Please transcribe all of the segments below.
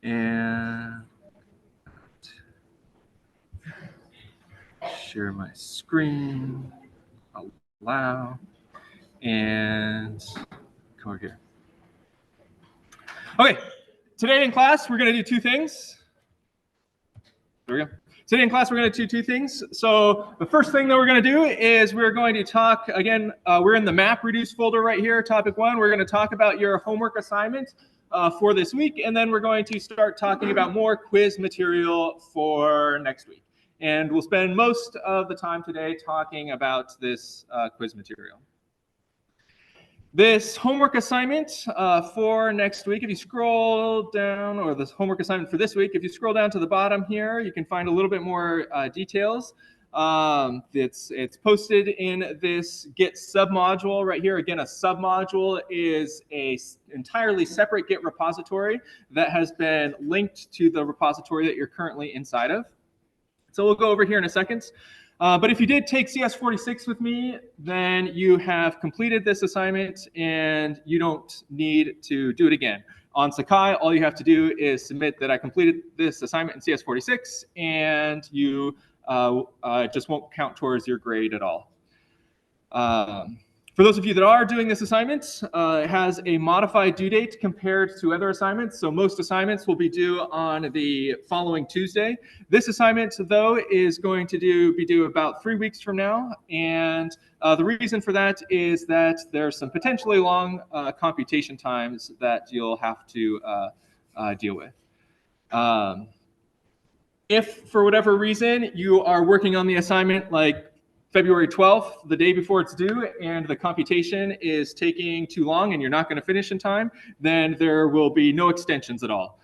And share my screen, allow, and come over here. Okay, today in class, we're going to do two things. There we go. Today in class, we're going to do two things. So the first thing that we're going to do is we're going to talk, again, we're in the MapReduce folder right here, topic 1. We're going to talk about your homework assignment for this week, and then we're going to start talking about more quiz material for next week. And we'll spend most of the time today talking about this quiz material. This homework assignment for next week, if you scroll down, or this homework assignment for this week, if you scroll down to the bottom here, you can find a little bit more details. It's posted in this Git submodule right here. Again, a submodule is an entirely separate Git repository that has been linked to the repository that you're currently inside of. So we'll go over here in a second. But if you did take CS46 with me, then you have completed this assignment and you don't need to do it again. On Sakai, all you have to do is submit that I completed this assignment in CS46, and you just won't count towards your grade at all. For those of you that are doing this assignment, it has a modified due date compared to other assignments. So most assignments will be due on the following Tuesday. This assignment, though, is going to be due about 3 weeks from now. And the reason for that is that there's some potentially long computation times that you'll have to deal with. If, for whatever reason, you are working on the assignment like February 12th, the day before it's due, and the computation is taking too long and you're not going to finish in time, then there will be no extensions at all.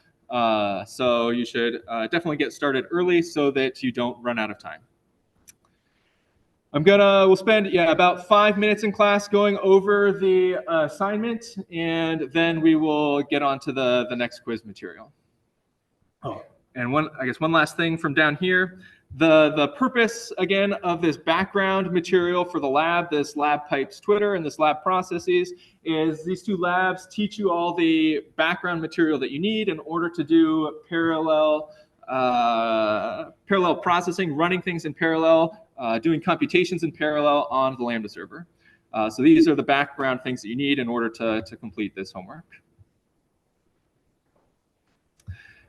So you should definitely get started early so that you don't run out of time. We'll spend about 5 minutes in class going over the assignment, and then we will get on to the next quiz material. Oh, and one last thing from down here. The purpose, again, of this background material for the lab, this lab pipes Twitter and this lab processes, is these two labs teach you all the background material that you need in order to do parallel processing, running things in parallel, doing computations in parallel on the Lambda server. So these are the background things that you need in order to complete this homework.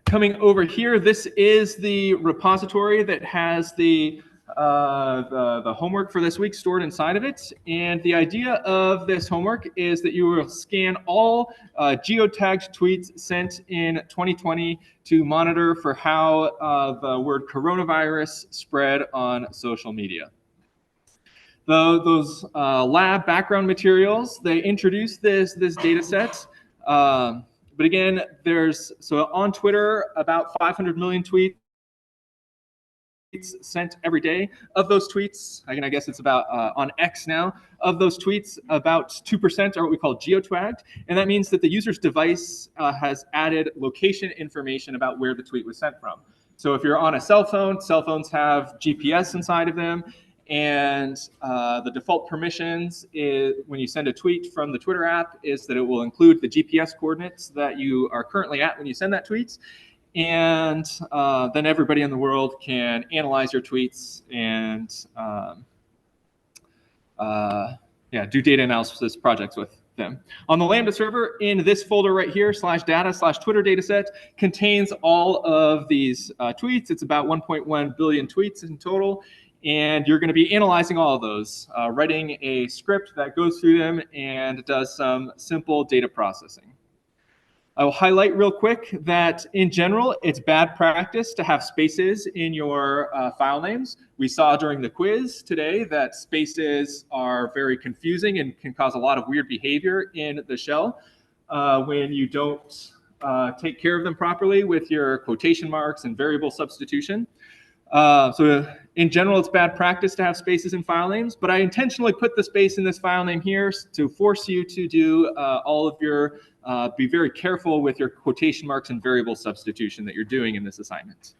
Coming over here, this is the repository that has the homework for this week stored inside of it. And the idea of this homework is that you will scan all geotagged tweets sent in 2020 to monitor for how the word coronavirus spread on social media. Those lab background materials, they introduce this data set. But again, so on Twitter, about 500 million tweets sent every day. Of those tweets, I guess it's about on X now, of those tweets, about 2% are what we call geotagged. And that means that the user's device has added location information about where the tweet was sent from. So if you're on a cell phone, cell phones have GPS inside of them. And the default permissions is, when you send a tweet from the Twitter app, is that it will include the GPS coordinates that you are currently at when you send that tweet. And then everybody in the world can analyze your tweets and do data analysis projects with them. On the Lambda server, in this folder right here, /data/Twitter dataset, contains all of these tweets. It's about 1.1 billion tweets in total. And you're going to be analyzing all of those, writing a script that goes through them and does some simple data processing. I will highlight real quick that in general, it's bad practice to have spaces in your file names. We saw during the quiz today that spaces are very confusing and can cause a lot of weird behavior in the shell when you don't take care of them properly with your quotation marks and variable substitution. So in general, it's bad practice to have spaces in file names, but I intentionally put the space in this file name here to force you to do all of your, be very careful with your quotation marks and variable substitution that you're doing in this assignment.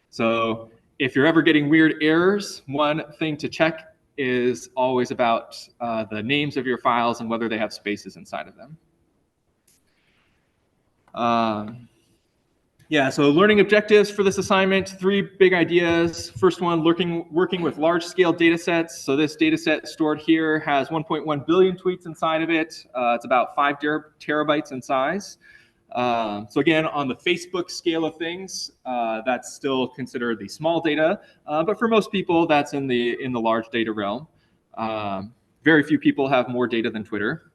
So if you're ever getting weird errors, one thing to check is always about the names of your files and whether they have spaces inside of them. Yeah, so learning objectives for this assignment, 3 big ideas. First one, working with large-scale data sets. So this data set stored here has 1.1 billion tweets inside of it. It's about 5 terabytes in size. So again, on the Facebook scale of things, that's still considered the small data, but for most people, that's in the large data realm. Very few people have more data than Twitter.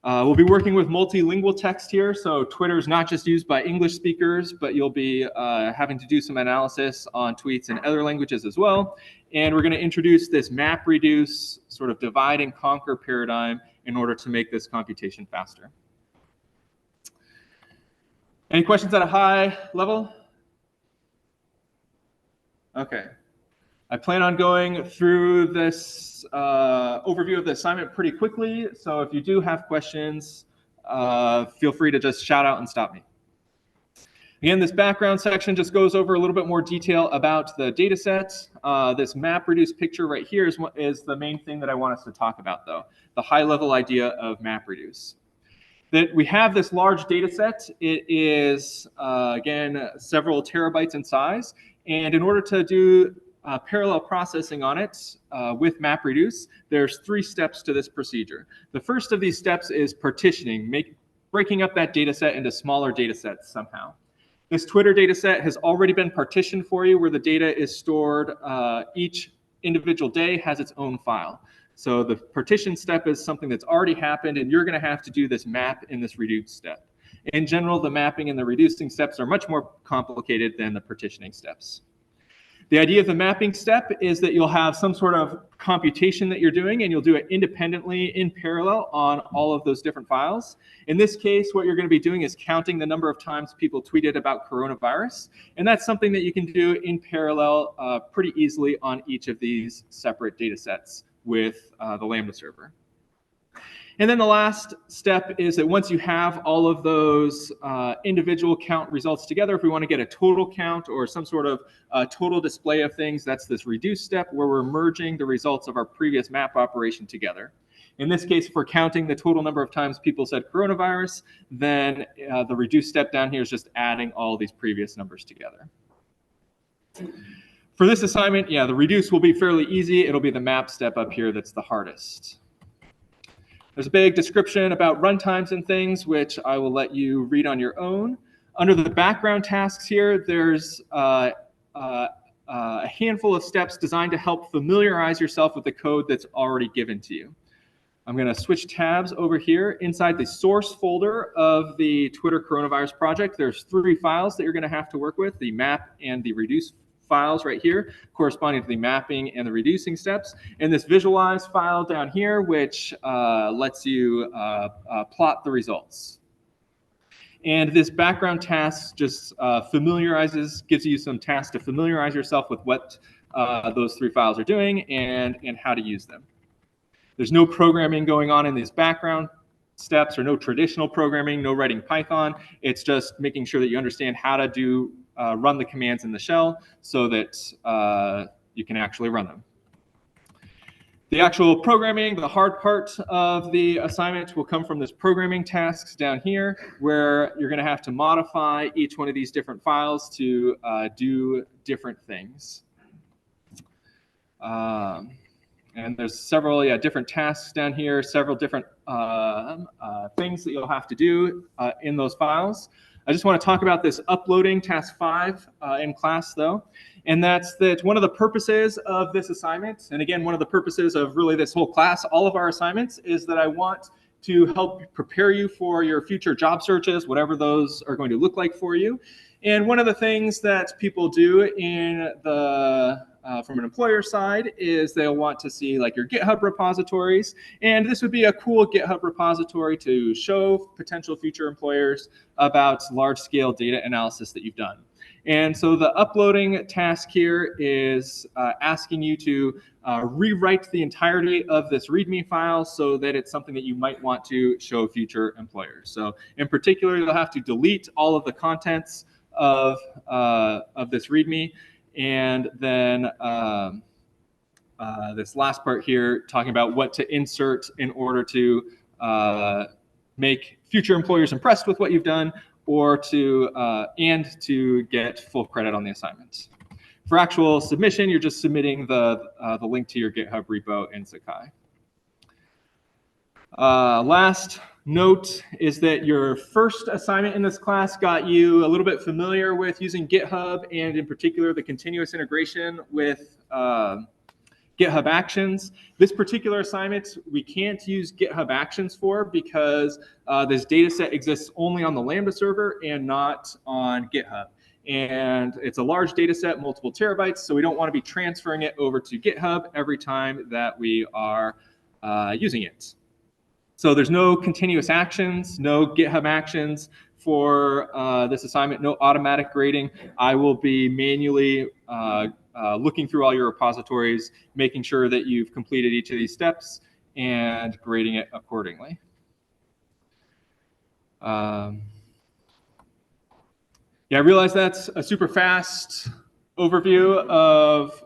We'll be working with multilingual text here, so Twitter is not just used by English speakers, but you'll be having to do some analysis on tweets in other languages as well. And we're going to introduce this map reduce sort of divide and conquer paradigm in order to make this computation faster. Any questions at a high level? Okay. I plan on going through this overview of the assignment pretty quickly, so if you do have questions, feel free to just shout out and stop me. Again, this background section just goes over a little bit more detail about the data set. This map reduce picture right here is the main thing that I want us to talk about, though, the high-level idea of map reduce. That we have this large data set. It is, again, several terabytes in size, and in order to do parallel processing on it with MapReduce, there's 3 steps to this procedure. The first of these steps is partitioning, breaking up that data set into smaller data sets somehow. This Twitter data set has already been partitioned for you, where the data is stored. Each individual day has its own file. So the partition step is something that's already happened, and you're going to have to do this map in this reduce step. In general, the mapping and the reducing steps are much more complicated than the partitioning steps. The idea of the mapping step is that you'll have some sort of computation that you're doing, and you'll do it independently in parallel on all of those different files. In this case, what you're going to be doing is counting the number of times people tweeted about coronavirus, and that's something that you can do in parallel pretty easily on each of these separate data sets with the Lambda server. And then the last step is that once you have all of those individual count results together, if we want to get a total count or some sort of total display of things, that's this reduce step where we're merging the results of our previous map operation together. In this case, if we're counting the total number of times people said coronavirus, then the reduce step down here is just adding all these previous numbers together. For this assignment, yeah, the reduce will be fairly easy. It'll be the map step up here that's the hardest. There's a big description about runtimes and things, which I will let you read on your own. Under the background tasks here, there's a handful of steps designed to help familiarize yourself with the code that's already given to you. I'm going to switch tabs over here. Inside the source folder of the Twitter coronavirus project, there's 3 files that you're going to have to work with, the map and the reduce files right here, corresponding to the mapping and the reducing steps, and this visualize file down here, which lets you plot the results. And this background task just gives you some tasks to familiarize yourself with what those 3 files are doing and how to use them. There's no programming going on in these background steps, or no traditional programming, no writing Python. It's just making sure that you understand how to run the commands in the shell so that you can actually run them. The actual programming, the hard part of the assignment, will come from this programming tasks down here, where you're going to have to modify each one of these different files to do different things. And there's several different tasks down here, several different things that you'll have to do in those files. I just want to talk about this uploading task 5 in class, though. And that's that one of the purposes of this assignment, and again, one of the purposes of really this whole class, all of our assignments, is that I want to help prepare you for your future job searches, whatever those are going to look like for you. And one of the things that people do in from an employer side is they'll want to see like your GitHub repositories, and this would be a cool GitHub repository to show potential future employers about large-scale data analysis that you've done. And so the uploading task here is asking you to rewrite the entirety of this README file so that it's something that you might want to show future employers. So in particular, you'll have to delete all of the contents of this README, and then this last part here talking about what to insert in order to make future employers impressed with what you've done or to get full credit on the assignment. For actual submission, you're just submitting the link to your GitHub repo in Sakai. Last note is that your first assignment in this class got you a little bit familiar with using GitHub, and in particular the continuous integration with GitHub Actions. This particular assignment we can't use GitHub Actions for because this data set exists only on the Lambda server and not on GitHub. And it's a large data set, multiple terabytes, so we don't want to be transferring it over to GitHub every time that we are using it. So there's no continuous actions, no GitHub actions for this assignment, no automatic grading. I will be manually looking through all your repositories, making sure that you've completed each of these steps and grading it accordingly. Yeah, I realize that's a super fast overview of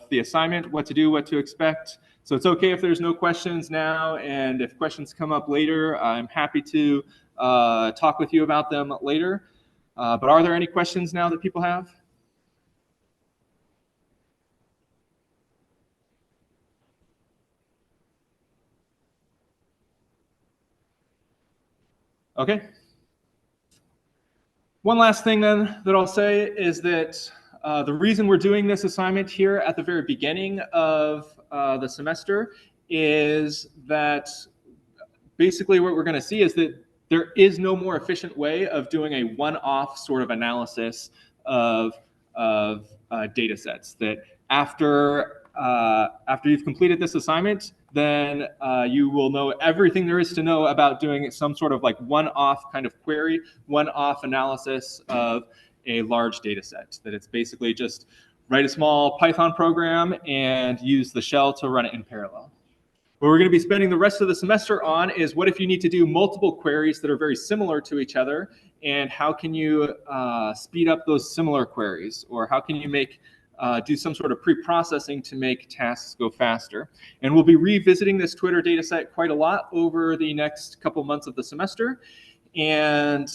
the assignment, what to do, what to expect. So it's okay if there's no questions now, and if questions come up later, I'm happy to talk with you about them later. But are there any questions now that people have? Okay. One last thing then that I'll say is that the reason we're doing this assignment here at the very beginning of the semester is that basically what we're going to see is that there is no more efficient way of doing a one-off sort of analysis of data sets. That after you've completed this assignment, then you will know everything there is to know about doing some sort of like one-off kind of query, one-off analysis of a large data set. That it's basically just write a small Python program and use the shell to run it in parallel. What we're going to be spending the rest of the semester on is what if you need to do multiple queries that are very similar to each other, and how can you speed up those similar queries, or how can you do some sort of pre-processing to make tasks go faster. And we'll be revisiting this Twitter dataset quite a lot over the next couple months of the semester. And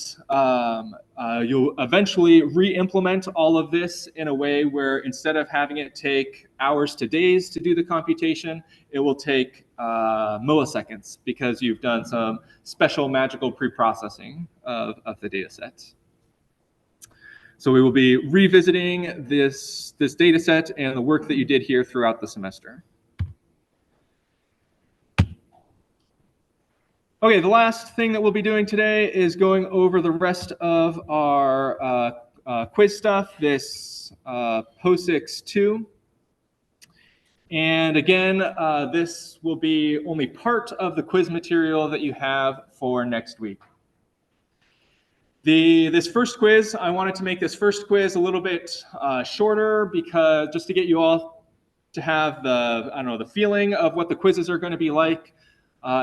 you'll eventually re-implement all of this in a way where instead of having it take hours to days to do the computation, it will take milliseconds because you've done some special magical pre-processing of the data sets. So we will be revisiting this data set and the work that you did here throughout the semester. Okay, the last thing that we'll be doing today is going over the rest of our quiz stuff, this POSIX 2. And again, this will be only part of the quiz material that you have for next week. This first quiz, I wanted to make this first quiz a little bit shorter because just to get you all to have the feeling of what the quizzes are going to be like.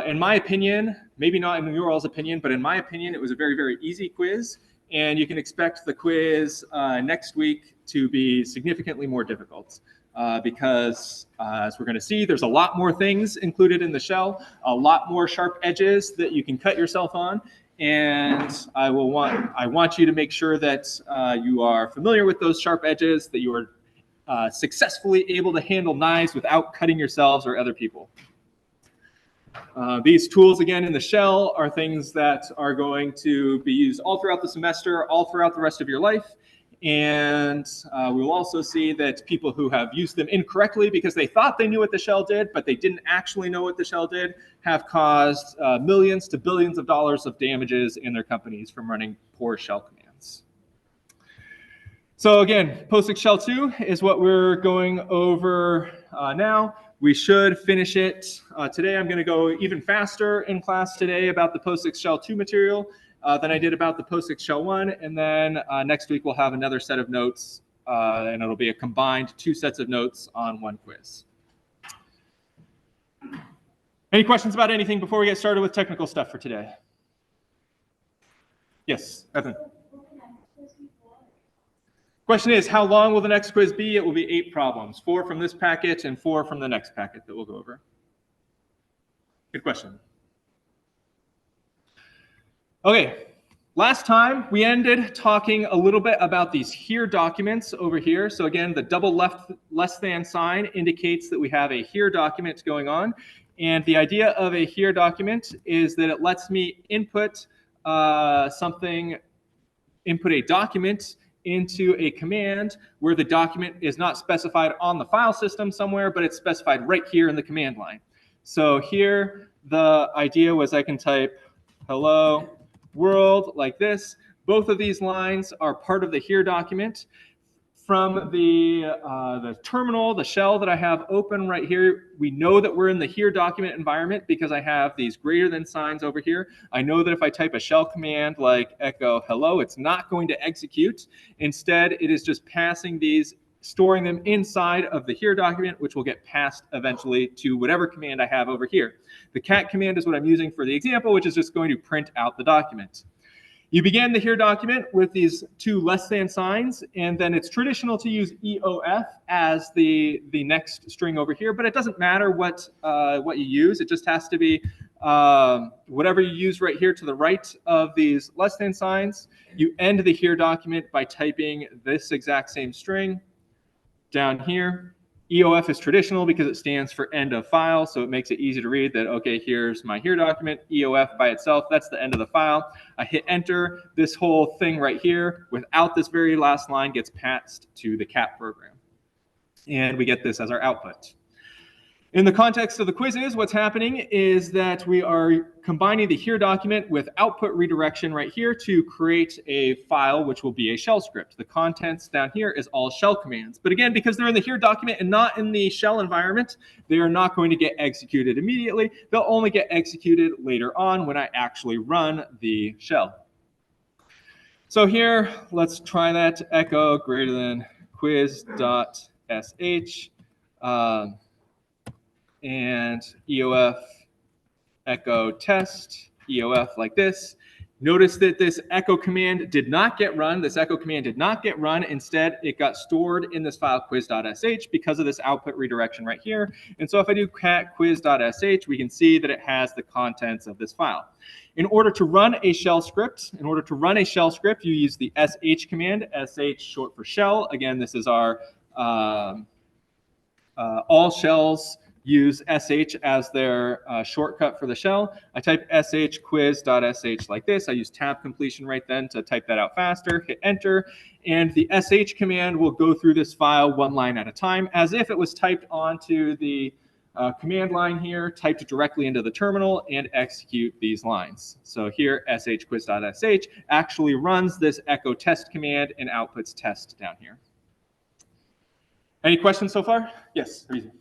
In my opinion, maybe not in your all's opinion, but in my opinion, it was a very, very easy quiz. And you can expect the quiz next week to be significantly more difficult because, as we're going to see, there's a lot more things included in the shell, a lot more sharp edges that you can cut yourself on. And I want you to make sure that you are familiar with those sharp edges, that you are successfully able to handle knives without cutting yourselves or other people. These tools, again, in the shell are things that are going to be used all throughout the semester, all throughout the rest of your life. And we'll also see that people who have used them incorrectly because they thought they knew what the shell did, but they didn't actually know what the shell did, have caused millions to billions of dollars of damages in their companies from running poor shell commands. So again, POSIX Shell 2 is what we're going over now. We should finish it today. I'm going to go even faster in class today about the POSIX Shell 2 material than I did about the POSIX Shell 1. And then next week we'll have another set of notes, and it'll be a combined 2 sets of notes on 1 quiz. Any questions about anything before we get started with technical stuff for today? Yes, Ethan. Question is, how long will the next quiz be? It will be 8 problems, 4 from this packet and 4 from the next packet that we'll go over. Good question. Okay, Last time, we ended talking a little bit about these here documents over here. So again, the double less than sign indicates that we have a here document going on. And the idea of a here document is that it lets me input a document into a command where the document is not specified on the file system somewhere, but it's specified right here in the command line. So here, the idea was I can type hello world like this. Both of these lines are part of the here document. From the terminal, the shell that I have open right here, we know that we're in the here document environment because I have these greater than signs over here. I know that if I type a shell command like echo hello, it's not going to execute. Instead, it is just passing these, storing them inside of the here document, which will get passed eventually to whatever command I have over here. The cat command is what I'm using for the example, which is just going to print out the document. You begin the here document with these two less than signs, and then it's traditional to use EOF as the next string over here, but it doesn't matter what you use. It just has to be whatever you use right here to the right of these less than signs. You end the here document by typing this exact same string down here. EOF is traditional because it stands for end of file, so it makes it easy to read that, okay, here's my here document, EOF by itself, that's the end of the file. I hit enter, this whole thing right here, without this very last line, gets passed to the cat program. And we get this as our output. In the context of the quizzes, what's happening is that we are combining the here document with output redirection right here to create a file which will be a shell script. The contents down here is all shell commands. But again, because they're in the here document and not in the shell environment, they are not going to get executed immediately. They'll only get executed later on when I actually run the shell. So here, let's try that. Echo greater than quiz.sh. And EOF echo test, EOF like this. Notice that this echo command did not get run. This echo command did not get run. Instead, it got stored in this file quiz.sh because of this output redirection right here. And so if I do cat quiz.sh, we can see that it has the contents of this file. In order to run a shell script, you use the sh command, sh short for shell. Again, this is our all shells use sh as their shortcut for the shell. I type sh quiz.sh like this. I use tab completion right then to type that out faster, hit enter, and the sh command will go through this file one line at a time as if it was typed onto the command line here, typed directly into the terminal, and execute these lines. So here, sh quiz.sh actually runs this echo test command and outputs test down here. Any questions so far? Yes, Reason.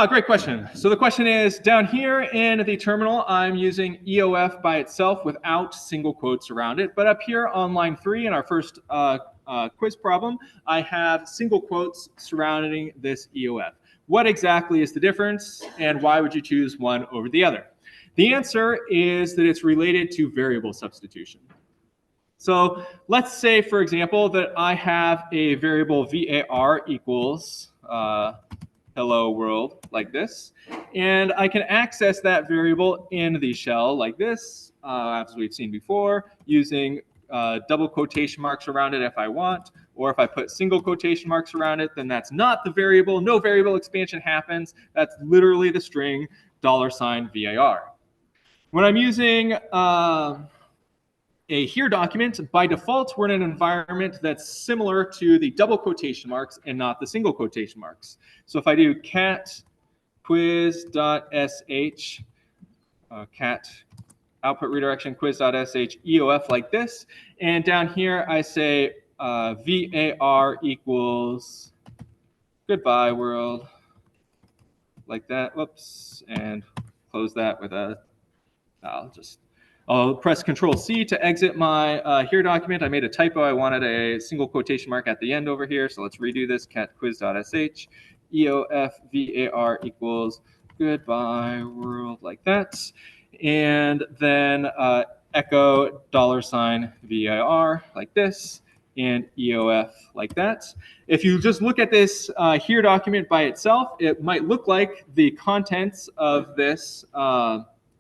Great question. So the question is, down here in the terminal, I'm using EOF by itself without single quotes around it. But up here on line 3 in our first quiz problem, I have single quotes surrounding this EOF. What exactly is the difference, and why would you choose one over the other? The answer is that it's related to variable substitution. So let's say, for example, that I have a variable var equals hello world like this, and I can access that variable in the shell like this, as we've seen before, using double quotation marks around it if I want, or if I put single quotation marks around it, then that's not the variable. No variable expansion happens. That's literally the string $var. When I'm using a here document, by default, we're in an environment that's similar to the double quotation marks and not the single quotation marks. So if I do cat quiz.sh, cat output redirection quiz.sh EOF like this, and down here I say var equals goodbye world, like that. Whoops, and close that with a, I'll press Control-C to exit my here document. I made a typo. I wanted a single quotation mark at the end over here. So let's redo this. Cat quiz.sh, EOF var equals goodbye world, like that. And then echo $var like this, and EOF like that. If you just look at this here document by itself, it might look like the contents of this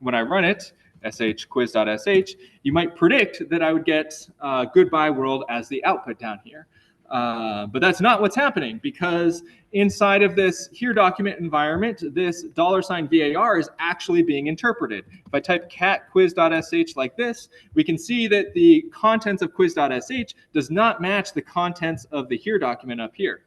when I run it, sh_quiz.sh, you might predict that I would get goodbye world as the output down here. But that's not what's happening, because inside of this here document environment, this $var is actually being interpreted. If I type cat quiz.sh like this, we can see that the contents of quiz.sh does not match the contents of the here document up here.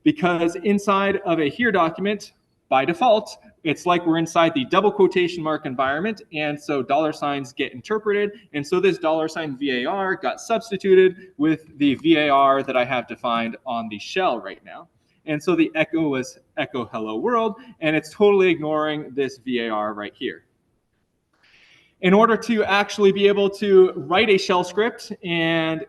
Because inside of a here document, by default, it's like we're inside the double quotation mark environment, and so $ get interpreted, and so this $var got substituted with the var that I have defined on the shell right now. And so the echo was echo hello world, and it's totally ignoring this var right here. In order to actually be able to write a shell script and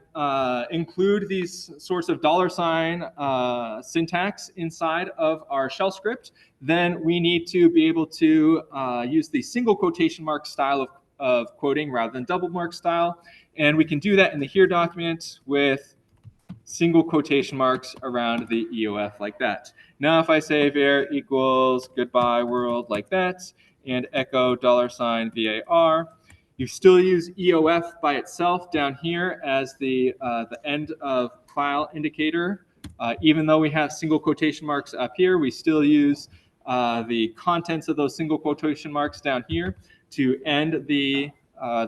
include these sorts of $ syntax inside of our shell script, then we need to be able to use the single quotation mark style of quoting rather than double mark style. And we can do that in the here document with single quotation marks around the EOF like that. Now if I say var equals goodbye world like that, and echo $var, you still use EOF by itself down here as the end of file indicator. Even though we have single quotation marks up here, we still use the contents of those single quotation marks down here to end the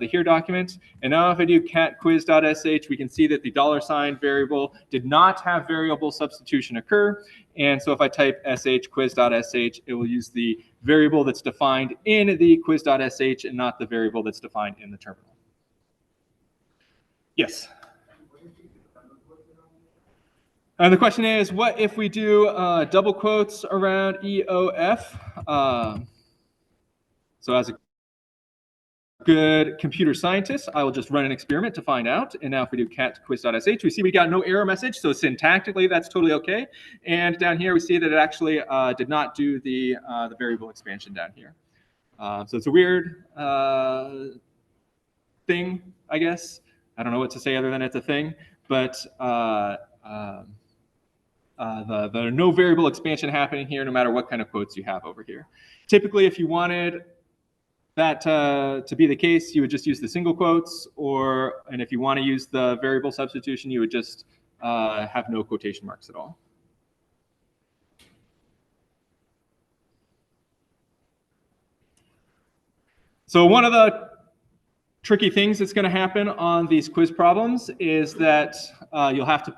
here document. And now if I do cat quiz.sh, we can see that the $ variable did not have variable substitution occur. And so if I type sh quiz.sh, it will use the variable that's defined in the quiz.sh and not the variable that's defined in the terminal. Yes? And the question is, what if we do double quotes around EOF? So as a good computer scientist, I will just run an experiment to find out. And now if we do cat quiz.sh, we see we got no error message. So syntactically, that's totally okay. And down here, we see that it actually did not do the variable expansion down here. So it's a weird thing, I guess. I don't know what to say other than it's a thing. But the no variable expansion happening here, no matter what kind of quotes you have over here. Typically, if you wanted that to be the case, you would just use the single quotes, and if you want to use the variable substitution, you would just have no quotation marks at all. So one of the tricky things that's going to happen on these quiz problems is that you'll have to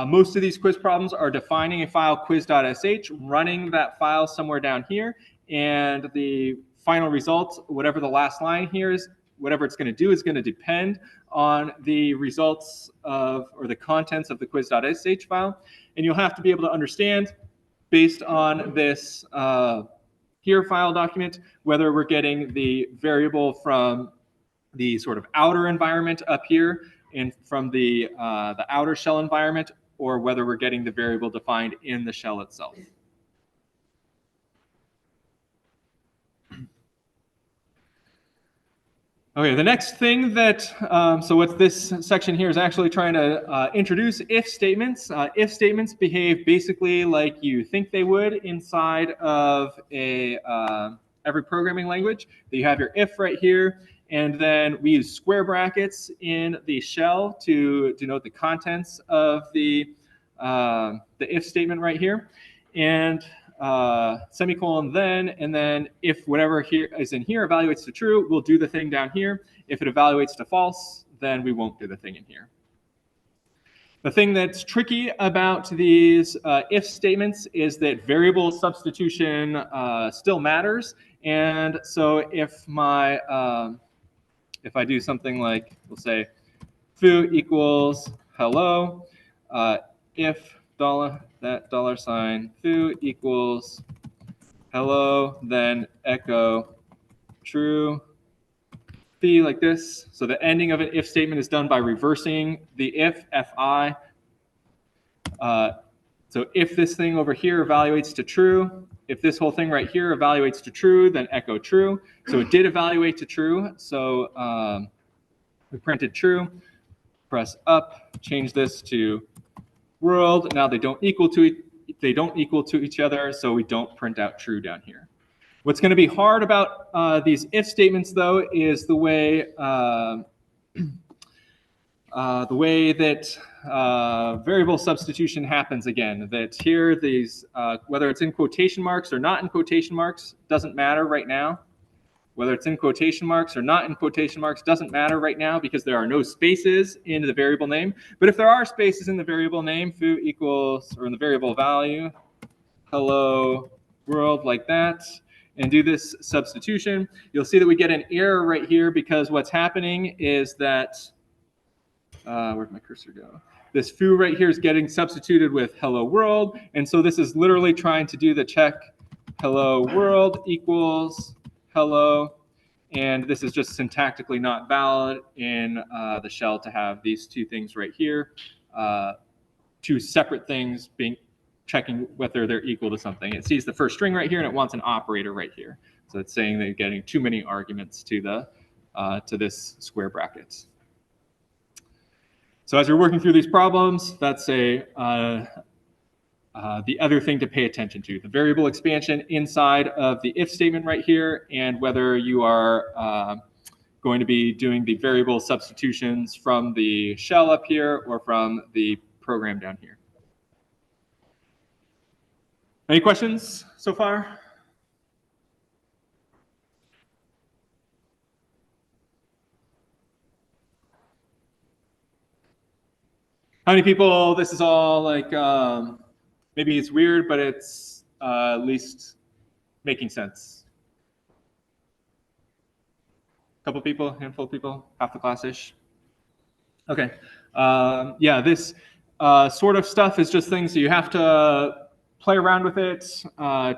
most of these quiz problems are defining a file quiz.sh, running that file somewhere down here, and the final result, whatever the last line here is, whatever it's going to do is going to depend on the results of, or the contents of the quiz.sh file. And you'll have to be able to understand, based on this here file document, whether we're getting the variable from the sort of outer environment up here and from the outer shell environment, or whether we're getting the variable defined in the shell itself. Okay, the next thing that, so what this section here is actually trying to introduce if statements. If statements behave basically like you think they would inside of a every programming language. That you have your if right here, and then we use square brackets in the shell to denote the contents of the if statement right here. And semicolon then, and then if whatever here is in here evaluates to true, we'll do the thing down here. If it evaluates to false, then we won't do the thing in here. The thing that's tricky about these if statements is that variable substitution still matters. And so if my if I do something like, we'll say foo equals hello, if that $ foo equals hello, then echo true fee like this. So the ending of an if statement is done by reversing the if, fi. So if this thing over here evaluates to true, if this whole thing right here evaluates to true, then echo true. So it did evaluate to true. So we printed true, press up, change this to world. Now they don't equal to each other, so we don't print out true down here. What's going to be hard about these if statements, though, is the way that variable substitution happens again. That here, these whether it's in quotation marks or not in quotation marks doesn't matter right now. Whether it's in quotation marks or not in quotation marks doesn't matter right now because there are no spaces in the variable name. But if there are spaces in the variable name, foo equals, or in the variable value, hello world, like that, and do this substitution, you'll see that we get an error right here because what's happening is that, where'd my cursor go? This foo right here is getting substituted with hello world, and so this is literally trying to do the check hello world equals hello, and this is just syntactically not valid in the shell to have these two things right here, two separate things being checking whether they're equal to something. It sees the first string right here and it wants an operator right here. So it's saying that you're getting too many arguments to the to this square brackets. So as you're working through these problems, that's the other thing to pay attention to, the variable expansion inside of the if statement right here, and whether you are going to be doing the variable substitutions from the shell up here or from the program down here. Any questions so far? How many people, this is all like, maybe it's weird, but it's at least making sense? A couple people, handful of people, half the class-ish? Okay. Yeah, this sort of stuff is just things that you have to play around with it,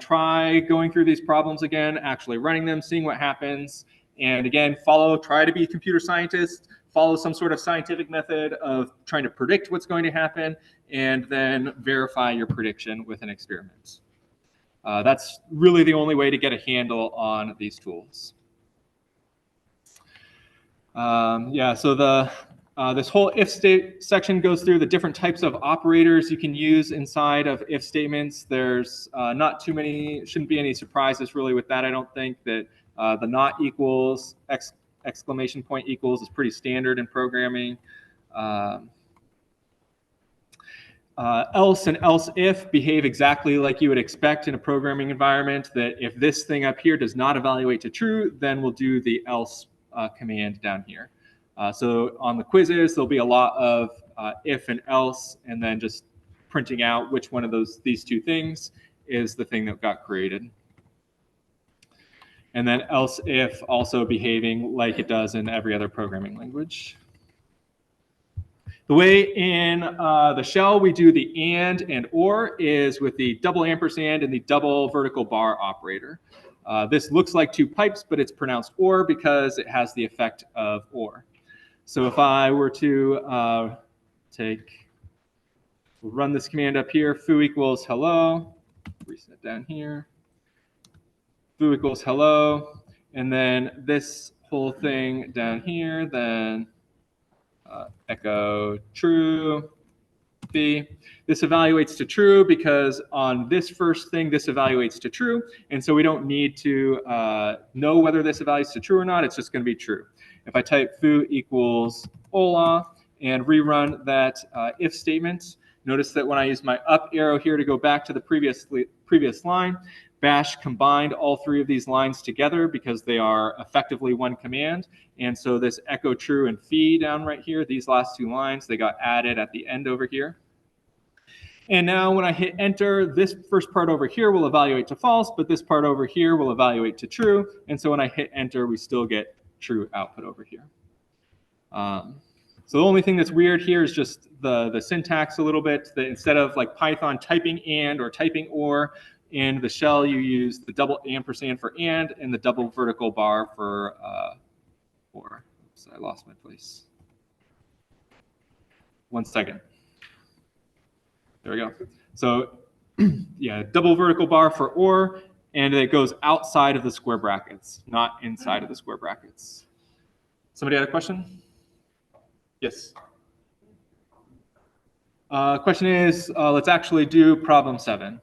try going through these problems again, actually running them, seeing what happens, and again, try to be a computer scientist, follow some sort of scientific method of trying to predict what's going to happen, and then verify your prediction with an experiment. That's really the only way to get a handle on these tools. Yeah, so this whole if state section goes through the different types of operators you can use inside of if statements. There's not too many, shouldn't be any surprises really with that. I don't think that the not equals, exclamation point equals is pretty standard in programming. Else and else if behave exactly like you would expect in a programming environment, that if this thing up here does not evaluate to true, then we'll do the else command down here. So on the quizzes, there'll be a lot of if and else, and then just printing out which one of these two things is the thing that got created. And then else if also behaving like it does in every other programming language. The way in the shell we do the and or is with the double ampersand and the double vertical bar operator. This looks like two pipes, but it's pronounced or because it has the effect of or. So if I were to run this command up here, foo equals hello, reset down here, foo equals hello, and then this whole thing down here, then echo true, fee. This evaluates to true because on this first thing, this evaluates to true. And so we don't need to know whether this evaluates to true or not. It's just going to be true. If I type foo equals hola and rerun that if statement, notice that when I use my up arrow here to go back to the previous line, Bash combined all three of these lines together because they are effectively one command. And so this echo true and fee down right here, these last two lines, they got added at the end over here. And now when I hit enter, this first part over here will evaluate to false, but this part over here will evaluate to true. And so when I hit enter, we still get true output over here. So the only thing that's weird here is just the syntax a little bit, that instead of like Python typing and or typing or, in the shell you use the double ampersand for and the double vertical bar for or. Oops, I lost my place. 1 second. There we go. So yeah, double vertical bar for or, and it goes outside of the square brackets, not inside of the square brackets. Somebody had a question? Yes. Question is, let's actually do problem 7.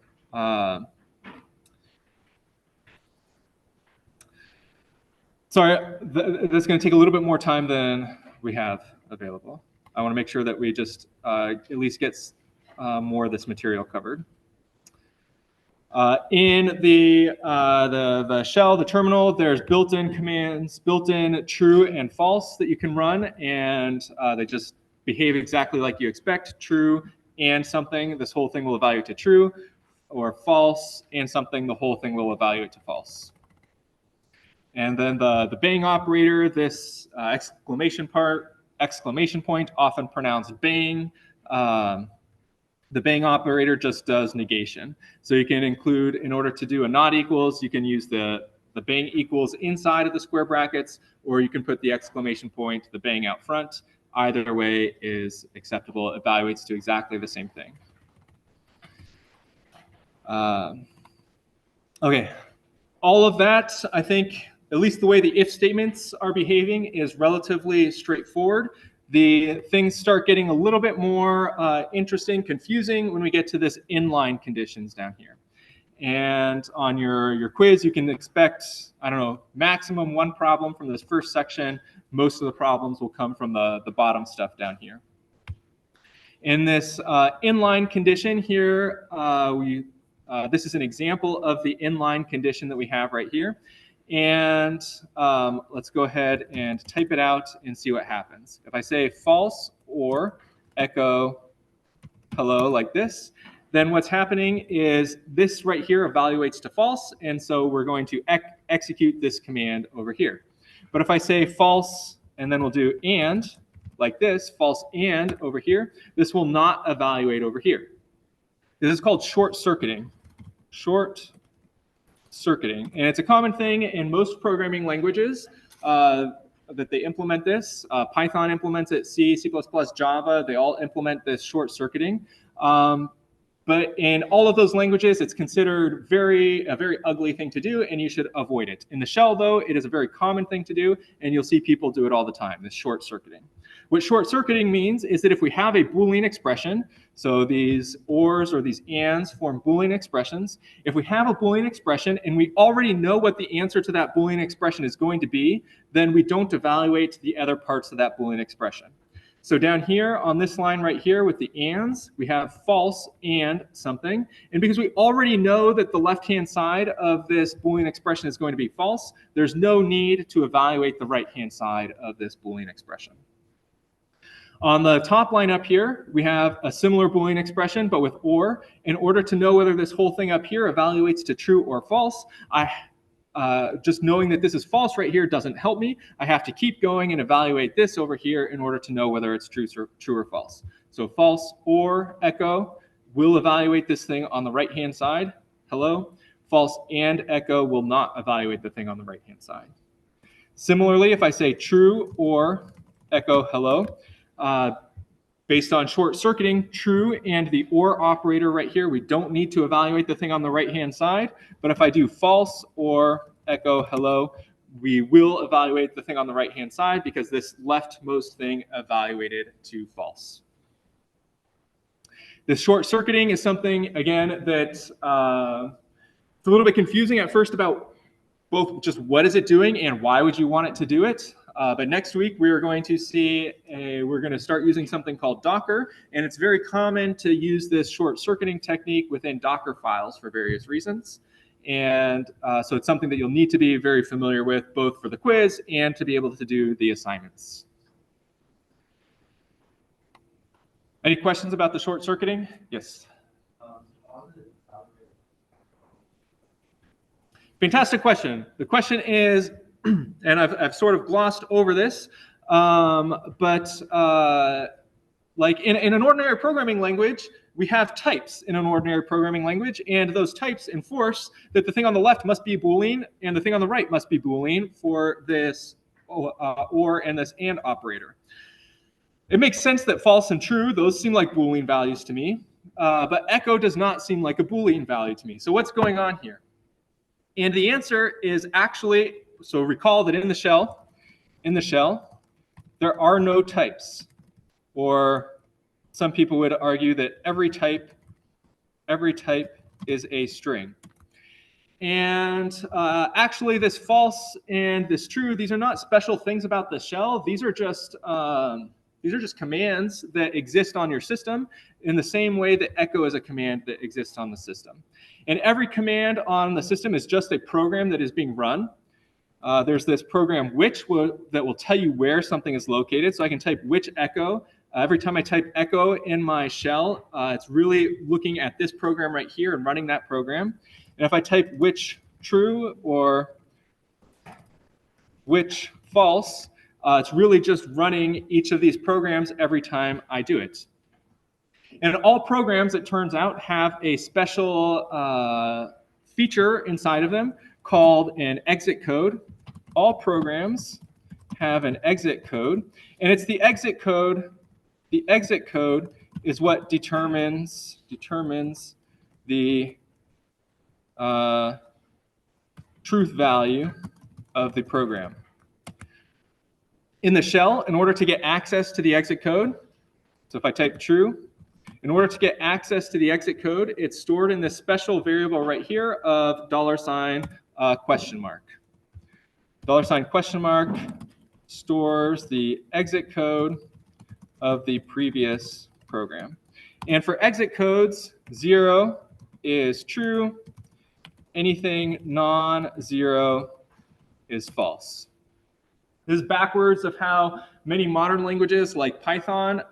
Sorry, that's going to take a little bit more time than we have available. I want to make sure that we just at least get more of this material covered. In the shell, the terminal, there's built-in commands, built-in true and false that you can run, and they just behave exactly like you expect. True and something, this whole thing will evaluate to true, or false and something, the whole thing will evaluate to false. And then the bang operator, this exclamation point, often pronounced bang. The bang operator just does negation. So you can include, in order to do a not equals, you can use the bang equals inside of the square brackets, or you can put the exclamation point, the bang out front. Either way is acceptable. It evaluates to exactly the same thing. Okay, all of that, I think, at least the way the if statements are behaving is relatively straightforward. The things start getting a little bit more interesting, confusing when we get to this inline conditions down here. And on your quiz, you can expect, I don't know, maximum one problem from this first section. Most of the problems will come from the bottom stuff down here. In this inline condition here, this is an example of the inline condition that we have right here. And let's go ahead and type it out and see what happens. If I say false or echo hello like this, then what's happening is this right here evaluates to false, and so we're going to execute this command over here. But if I say false, and then we'll do and like this, false and over here, this will not evaluate over here. This is called short-circuiting. Short-circuiting, and it's a common thing in most programming languages that they implement this. Python implements it, C, C++, Java, they all implement this short-circuiting. But in all of those languages, it's considered a very ugly thing to do, and you should avoid it. In the shell, though, it is a very common thing to do, and you'll see people do it all the time, this short-circuiting. What short-circuiting means is that if we have a Boolean expression, so these ors or these ands form Boolean expressions, if we have a Boolean expression and we already know what the answer to that Boolean expression is going to be, then we don't evaluate the other parts of that Boolean expression. So down here on this line right here with the ands, we have false and something. And because we already know that the left-hand side of this Boolean expression is going to be false, there's no need to evaluate the right-hand side of this Boolean expression. On the top line up here, we have a similar Boolean expression, but with or. In order to know whether this whole thing up here evaluates to true or false, just knowing that this is false right here doesn't help me. I have to keep going and evaluate this over here in order to know whether it's true or false. So false or echo will evaluate this thing on the right-hand side. Hello. False and echo will not evaluate the thing on the right-hand side. Similarly, if I say true or echo hello, based on short-circuiting, true and the or operator right here, we don't need to evaluate the thing on the right-hand side. But if I do false or echo hello, we will evaluate the thing on the right-hand side because this leftmost thing evaluated to false. This short-circuiting is something, again, that's it's a little bit confusing at first about both just what is it doing and why would you want it to do it. But next week we are going to see, we're going to start using something called Docker, and it's very common to use this short-circuiting technique within Docker files for various reasons. And so it's something that you'll need to be very familiar with, both for the quiz and to be able to do the assignments. Any questions about the short-circuiting? Yes. Fantastic question. The question is, and I've sort of glossed over this, but like in an ordinary programming language, we have types in an ordinary programming language, and those types enforce that the thing on the left must be Boolean and the thing on the right must be Boolean for this or and this and operator. It makes sense that false and true, those seem like Boolean values to me, but echo does not seem like a Boolean value to me. So what's going on here? And the answer is actually, so recall that in the shell, there are no types. Or some people would argue that every type is a string. And actually, this false and this true, these are not special things about the shell. These are just commands that exist on your system in the same way that echo is a command that exists on the system. And every command on the system is just a program that is being run. There's this program which that will tell you where something is located. So I can type which echo. Every time I type echo in my shell, it's really looking at this program right here and running that program. And if I type which true or which false, it's really just running each of these programs every time I do it. And all programs, it turns out, have a special feature inside of them called an exit code. All programs have an exit code, and it's the exit code. The exit code is what determines the truth value of the program. In the shell, in order to get access to the exit code, so if I type true, in order to get access to the exit code, it's stored in this special variable right here of $question mark. $question mark stores the exit code of the previous program. And for exit codes, 0 is true. Anything non-zero is false. This is backwards of how many modern languages like Python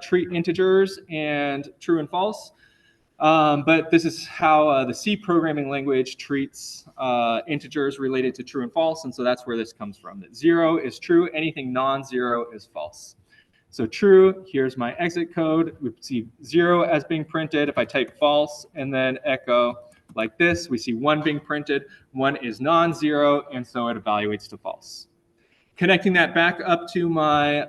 treat integers and true and false. But this is how the C programming language treats integers related to true and false. And so that's where this comes from. That 0 is true. Anything non-zero is false. So true, here's my exit code. We see 0 as being printed. If I type false and then echo like this, we see 1 being printed. 1 is non-zero, and so it evaluates to false. Connecting that back up to my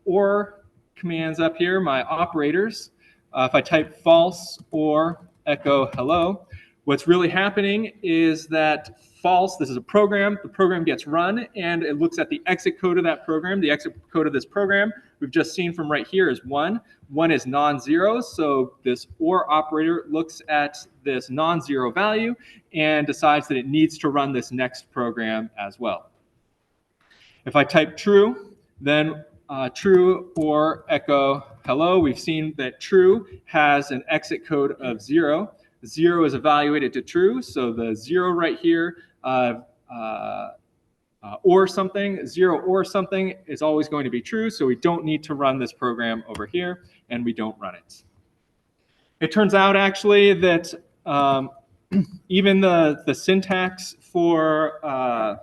OR commands up here, my operators. If I type false or echo hello, what's really happening is that false, this is a program, the program gets run and it looks at the exit code of that program. The exit code of this program we've just seen from right here is 1. 1 is non-zero, so this OR operator looks at this non-zero value and decides that it needs to run this next program as well. If I type true, then true or echo hello, we've seen that true has an exit code of 0. 0 is evaluated to true, so the 0 right here, or something, 0 or something is always going to be true, so we don't need to run this program over here, and we don't run it. It turns out actually that even the syntax for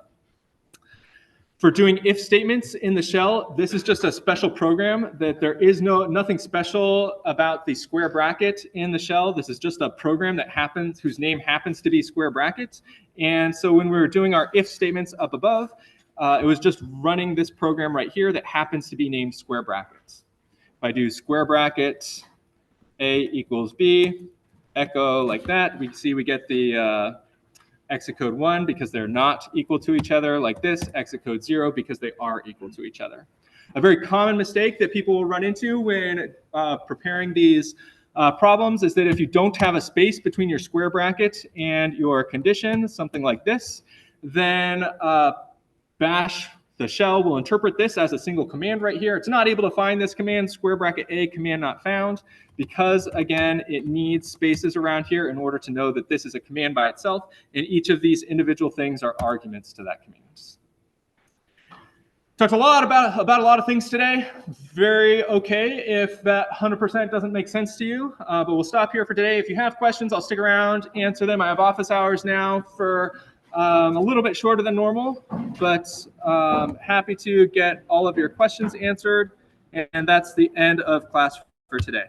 doing if statements in the shell, this is just a special program that there is nothing special about the square bracket in the shell. This is just a program that happens, whose name happens to be square brackets. And so when we were doing our if statements up above, it was just running this program right here that happens to be named square brackets. If I do square bracket A equals B, echo like that, we see we get the exit code 1 because they're not equal to each other like this, exit code 0 because they are equal to each other. A very common mistake that people will run into when preparing these problems is that if you don't have a space between your square bracket and your condition, something like this, then bash, the shell, will interpret this as a single command right here. It's not able to find this command, square bracket A, command not found, because again, it needs spaces around here in order to know that this is a command by itself, and each of these individual things are arguments to that command. Talked a lot about a lot of things today. Very okay if that 100% doesn't make sense to you, but we'll stop here for today. If you have questions, I'll stick around, answer them. I have office hours now for a little bit shorter than normal, but happy to get all of your questions answered. And that's the end of class for today.